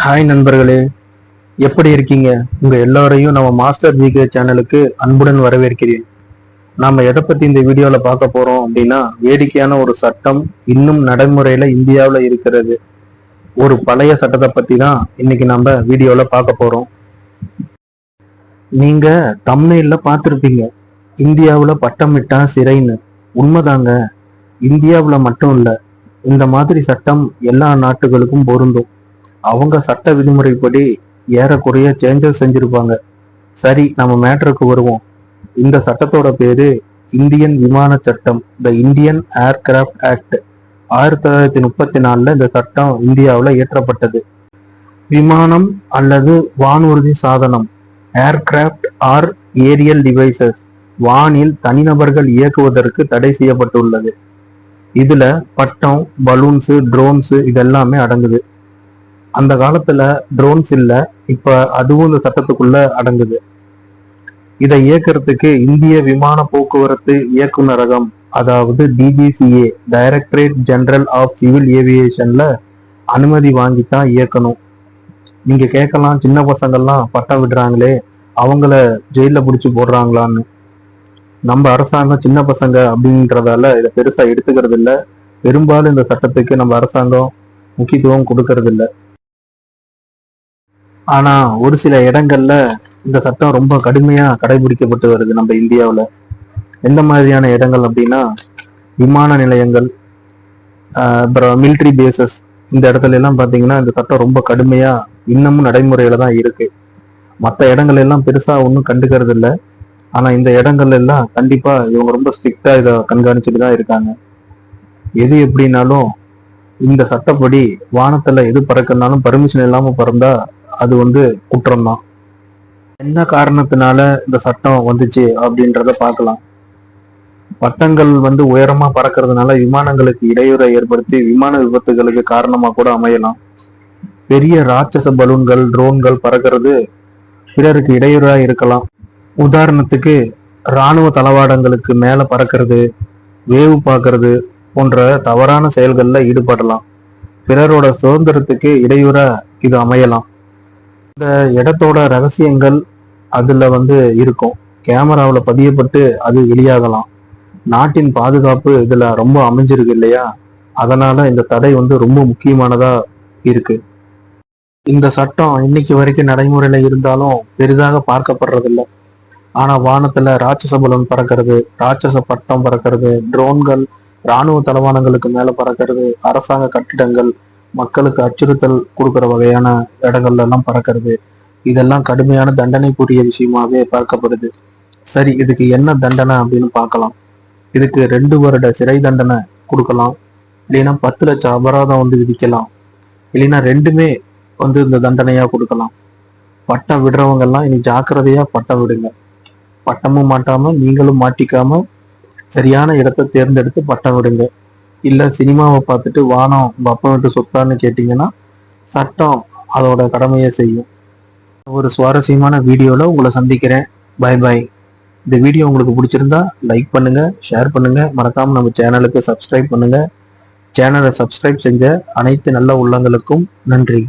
Hi நண்பர்களே, எப்படி இருக்கீங்க? உங்க எல்லாரையும் நம்ம மாஸ்டர் ஜிகே சேனலுக்கு அன்புடன் வரவேற்கிறேன். நாம எதை பத்தி இந்த வீடியோல பார்க்க போறோம் அப்படின்னா, வேடிக்கையான ஒரு சட்டம் இன்னும் நடைமுறையில இந்தியாவுல இருக்கிறது. ஒரு பழைய சட்டத்தை பத்தி தான் இன்னைக்கு நம்ம வீடியோல பார்க்க போறோம். நீங்க தம்ப்நெயில்ல பார்த்திருப்பீங்க, இந்தியாவுல பட்டமிட்டா சிறைன்னு. உண்மைதாங்க. இந்தியாவுல மட்டும் இல்ல, இந்த மாதிரி சட்டம் எல்லா நாட்டுகளுக்கும் பொருந்தும். அவங்க சட்ட விதிமுறைப்படி ஏறக்குறைய சேஞ்சஸ் செஞ்சிருப்பாங்க. சரி, நம்ம மேட்டருக்கு வருவோம். இந்த சட்டத்தோட பேரு இந்தியன் விமான சட்டம், த இந்தியன் ஏர்கிராஃப்ட் ஆக்ட். 1934 இந்த சட்டம் இந்தியாவில் இயற்றப்பட்டது. விமானம் அல்லது வானூர்தி சாதனம், ஏர்கிராஃப்ட் ஆர் ஏரியல் டிவைசஸ், வானில் தனிநபர்கள் இயக்குவதற்கு தடை செய்யப்பட்டுள்ளது. இதுல பட்டம், பலூன்ஸ், ட்ரோன்ஸ் இதெல்லாமே அடங்குது. அந்த காலத்துல ட்ரோன்ஸ் இல்ல, இப்ப அதுவும் இந்த சட்டத்துக்குள்ள அடங்குது. இதை இயக்கிறதுக்கு இந்திய விமான போக்குவரத்து இயக்குநரகம், அதாவது DGCA, directorate general of civil ஏவியேஷன்ல அனுமதி வாங்கித்தான் இயக்கணும். நீங்க கேட்கலாம், சின்ன பசங்கள்லாம் பட்டம் விடுறாங்களே, அவங்கள ஜெயில பிடிச்சி போடுறாங்களான்னு. நம்ம அரசாங்கம் சின்ன பசங்க அப்படின்றதால இதை பெருசா எடுத்துக்கிறது இல்லை. பெரும்பாலும் இந்த சட்டத்துக்கு நம்ம அரசாங்கம் முக்கியத்துவம் கொடுக்கறது இல்லை. ஆனா ஒரு சில இடங்கள்ல இந்த சட்டம் ரொம்ப கடுமையா கடைபிடிக்கப்பட்டு வருது நம்ம இந்தியாவில். எந்த மாதிரியான இடங்கள் அப்படின்னா, விமான நிலையங்கள், அப்புறம் மிலிட்ரி பேசஸ், இந்த இடத்துல எல்லாம் பாத்தீங்கன்னா இந்த சட்டம் ரொம்ப கடுமையா இன்னமும் நடைமுறையில தான் இருக்கு. மற்ற இடங்கள் எல்லாம் பெருசா ஒன்றும் கண்டுக்கிறது இல்லை. ஆனா இந்த இடங்கள்ல எல்லாம் கண்டிப்பா இவங்க ரொம்ப ஸ்ட்ரிக்டா இதை கண்காணிச்சுட்டு தான் இருக்காங்க. எது எப்படின்னாலும் இந்த சட்டப்படி வானத்துல எது பறக்குனாலும் பர்மிஷன் இல்லாம பறந்தா அது குற்றம் தான். என்ன காரணத்தினால இந்த சட்டம் வந்துச்சு அப்படின்றத பார்க்கலாம். பட்டங்கள் உயரமா பறக்கிறதுனால விமானங்களுக்கு இடையூறை ஏற்படுத்தி விமான விபத்துகளுக்கு காரணமா கூட அமையலாம். பெரிய ராட்சச பலூன்கள், ட்ரோன்கள் பறக்கிறது பிறருக்கு இடையூறா இருக்கலாம். உதாரணத்துக்கு இராணுவ தளவாடங்களுக்கு மேல பறக்கிறது, வேவு பார்க்கறது போன்ற தவறான செயல்கள்ல ஈடுபடலாம். பிறரோட சுதந்திரத்துக்கு இடையூறா இது அமையலாம். இந்த இடத்தோட ரகசியங்கள் அதுல இருக்கும், கேமராவில் பதியப்பட்டு அது வெளியாகலாம். நாட்டின் பாதுகாப்பு இதுல ரொம்ப அமைஞ்சிருக்கு இல்லையா? அதனால இந்த தடை ரொம்ப முக்கியமானதா இருக்கு. இந்த சட்டம் இன்னைக்கு வரைக்கும் நடைமுறையில இருந்தாலும் பெரிதாக பார்க்கப்படுறதில்லை. ஆனா வானத்துல ராட்சச பலூன் பறக்கிறது, ராட்சச பட்டம் பறக்கிறது, ட்ரோன்கள் இராணுவ தளவாடங்களுக்கு மேல பறக்கிறது, அரசாங்க கட்டிடங்கள், மக்களுக்கு அச்சுறுத்தல் கொடுக்குற வகையான இடங்கள்ல எல்லாம் பறக்கிறது, இதெல்லாம் கடுமையான தண்டனைக்குரிய விஷயமாவே பார்க்கப்படுது. சரி, இதுக்கு என்ன தண்டனை அப்படின்னு பார்க்கலாம். இதுக்கு 2 வருட சிறை தண்டனை கொடுக்கலாம், இல்லைன்னா 10 லட்சம் அபராதம் விதிக்கலாம், இல்லைன்னா ரெண்டுமே இந்த தண்டனையா கொடுக்கலாம். பட்டம் விடுறவங்க எல்லாம் இனி ஜாக்கிரதையா பட்டம் விடுங்க. பட்டமும் மாட்டாம நீங்களும் மாட்டிக்காம சரியான இடத்தை தேர்ந்தெடுத்து பட்டம் விடுங்க. இல்ல சினிமாவை பார்த்துட்டு வானம் பப்பம் விட்டு சொத்தான்னு கேட்டீங்கன்னா சட்டம் அதோட கடமையை செய்யும். ஒரு சுவாரஸ்யமான வீடியோல உங்களை சந்திக்கிறேன். By by. இந்த வீடியோ உங்களுக்கு பிடிச்சிருந்தா லைக் பண்ணுங்க, ஷேர் பண்ணுங்க, மறக்காம நம்ம சேனலுக்கு சப்ஸ்கிரைப் பண்ணுங்க. சேனலை சப்ஸ்கிரைப் செஞ்ச அனைத்து நல்ல உள்ளங்களுக்கும் நன்றி.